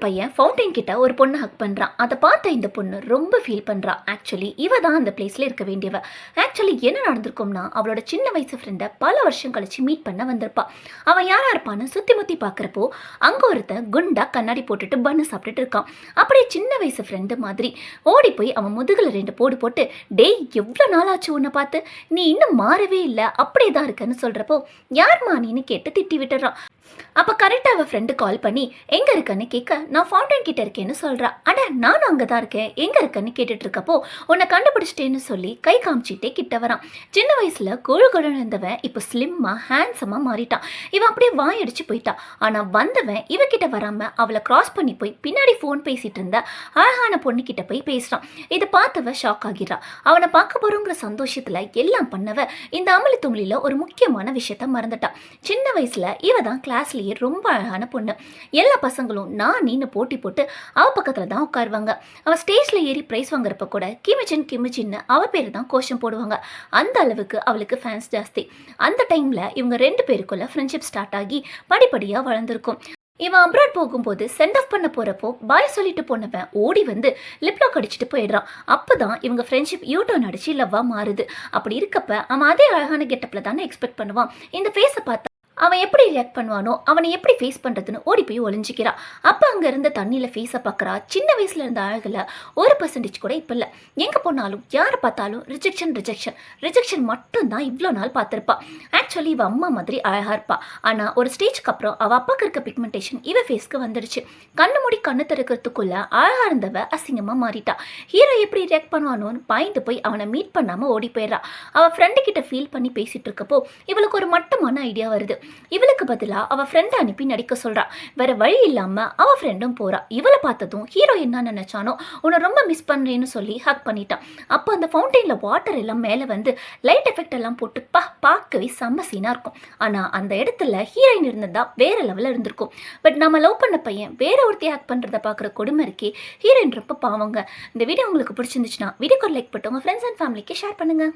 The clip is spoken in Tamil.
பையன் ஃபவுண்டைன் கிட்ட ஒரு பொண்ணை ஹக் பண்ணுறான். அதை பார்த்த இந்த பொண்ணு ரொம்ப ஃபீல் பண்ணுறா. ஆக்சுவலி இவ தான் அந்த பிளேஸில் இருக்க வேண்டியவ. ஆக்சுவலி என்ன நடந்திருக்கும்னா, அவளோட சின்ன வயசு ஃப்ரெண்டை பல வருஷம் கழிச்சு மீட் பண்ண வந்திருப்பா. அவன் யாரா இருப்பான்னு சுற்றி முற்றி பார்க்குறப்போ அங்கே ஒருத்தன் குண்டா கண்ணாடி போட்டுட்டு பண்ணு சாப்பிட்டுட்டு இருக்கான். அப்படியே சின்ன வயசு ஃப்ரெண்டு மாதிரி ஓடி போய் அவன் முதுகில் 2 போடு போட்டு, டேய் எவ்வளோ நாளாச்சு உன்னை பார்த்து, நீ இன்னும் மாறவே இல்லை, அப்படியே தான் இருக்கன்னு சொல்கிறப்போ, யார்மா நீன்னு கேட்டு திட்டி விட்டுறான். அப்போ கரெக்டாக அவள் ஃப்ரெண்டு கால் பண்ணி எங்கே இருக்கன்னு கேட்க, நான் ஃபவுண்டைன் கிட்ட இருக்கேன்னு சொல்கிறா. அட நானும் அங்கே தான் இருக்கேன், எங்கே இருக்கன்னு கேட்டுட்டு இருக்கப்போ உன்னை கண்டுபிடிச்சிட்டேன்னு சொல்லி கை காமிச்சிட்டே கிட்ட வரான். சின்ன வயசில் கொழு கொழுன்னு இருந்தவன் இப்போ ஸ்லிம்மாக ஹேண்ட்ஸமாக மாறிட்டான். இவன் அப்படியே வாயடிச்சு போயிட்டான். ஆனால் வந்தவன் இவகிட்ட வராமல் அவளை கிராஸ் பண்ணி போய் பின்னாடி ஃபோன் பேசிகிட்டு இருந்த அழகான பொண்ணுக்கிட்ட போய் பேசுகிறான். இதை பார்த்தவ ஷாக் ஆகிறான். அவனை பார்க்க போகிறோங்கிற சந்தோஷத்தில் எல்லாம் பண்ணவ இந்த அமளி தும்ளியில் ஒரு முக்கியமான விஷயத்த மறந்துட்டான். சின்ன வயசில் இவ தான் கிளாஸ்லேயே ரொம்ப அழகான பொண்ணு. எல்லா பசங்களும் நான் நீன்னு போட்டி போட்டு அவ பக்கத்தில் தான் உட்காருவாங்க. அவள் ஸ்டேஜில் ஏறி ப்ரைஸ் வாங்குறப்ப கூட கிமிச்சின் கிமிச்சின்னு அவ பேர் தான் கோஷம் போடுவாங்க. அந்த அளவுக்கு அவளுக்கு ஃபேன்ஸ் ஜாஸ்தி. அந்த டைமில் இவங்க 2 பேருக்குள்ள ஃப்ரெண்ட்ஷிப் ஸ்டார்ட் ஆகி படிப்படியாக வளர்ந்துருக்கும். இவன் அப்ராட் போகும்போது சென்ட் ஆஃப் பண்ண போகிறப்போ பாய் சொல்லிட்டு போனவன் ஓடி வந்து லிப்லாக் அடிச்சுட்டு போயிடுறான். அப்போ தான் இவங்க ஃப்ரெண்ட்ஷிப் யூட்டர்ன் அடிச்சு லவ்வாக மாறுது. அப்படி இருக்கப்ப அவன் அதே அழகான கெட்டப்பில் தானே எக்ஸ்பெக்ட் பண்ணுவான். இந்த ஃபேஸை பார்த்தா அவன் எப்படி ரியாக்ட் பண்ணுவானோ, அவனை எப்படி ஃபேஸ் பண்ணுறதுன்னு ஓடி போய் ஒளிஞ்சிக்கிறான். அப்போ அங்கே இருந்த தண்ணியில் ஃபேஸை பார்க்குறா. சின்ன வயசில் இருந்த அழகில் 1% கூட இப்போ இல்லை. எங்கே போனாலும் யாரை பார்த்தாலும் ரிஜெக்ஷன் மட்டும்தான் இவ்வளோ நாள் பார்த்துருப்பா. ஆக்சுவலி இவ அம்மா மாதிரி அழகாக இருப்பா. ஆனால் ஒரு ஸ்டேஜ்க்கு அப்புறம் அவள் அப்பாவுக்கு இருக்க பிக்மெண்டேஷன் இவ ஃபேஸ்க்கு வந்துடுச்சு. கண்ணு மூடி கண்ணு திறக்கிறதுக்குள்ள அழகாக இருந்தவ அசிங்கமாக மாறிட்டா. ஹீரோ எப்படி ரியாக்ட் பண்ணுவானோன்னு பயந்து போய் அவனை மீட் பண்ணாமல் ஓடி போயிடுறா. அவள் ஃப்ரெண்டு கிட்ட ஃபீல் பண்ணி பேசிகிட்டு இருக்கப்போ இவளுக்கு ஒரு மட்டமான ஐடியா வருது. இவளுக்கு பதிலாக அவள் ஃப்ரெண்டை அனுப்பி நடிக்க சொல்கிறா. வேற வழி இல்லாமல் அவள் ஃப்ரெண்டும் போகிறா. இவளை பார்த்ததும் ஹீரோ என்ன நினச்சானோ, உன்னை ரொம்ப மிஸ் பண்ணுறேன்னு சொல்லி ஹக் பண்ணிட்டான். அப்போ அந்த ஃபவுண்டெயினில் வாட்டர் எல்லாம் மேலே வந்து லைட் எஃபெக்ட் எல்லாம் போட்டு பார்க்கவே செம்ம சீனாக இருக்கும். ஆனால் அந்த இடத்துல ஹீரோயின் இருந்ததா வேற லெவலில் இருந்திருக்கும். பட் நம்ம லவ் பண்ண பையன் வேற ஒருத்தி ஆக்ட் பண்ணுறதை பார்க்குற கொடுமை இருக்கே. ஹீரோயின் ரொம்ப பாவங்க. இந்த வீடியோ உங்களுக்கு பிடிச்சிருந்துச்சுன்னா வீடியோக்கு ஒரு லைக் போட்டு உங்கள் ஃப்ரெண்ட்ஸ் அண்ட் ஃபேமிலிக்கு ஷேர் பண்ணுங்கள்.